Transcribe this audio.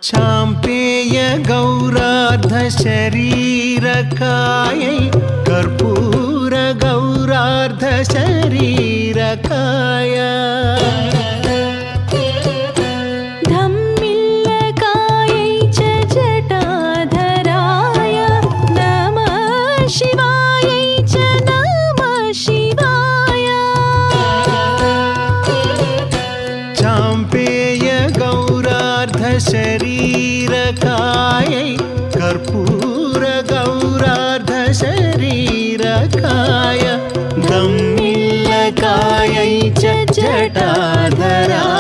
चाम्पेय गौरार्धशरीरकायै कर्पूर गौरार्धशरीरकाय धम्मिल्लकायै च जटाधराय नमः शिवायै च नमः शिवाय चाम्पेय गौरार्धशरीरकायै कर्पूर गौरार्धशरीरकाय धम्मिल्लकायै च जटाधराय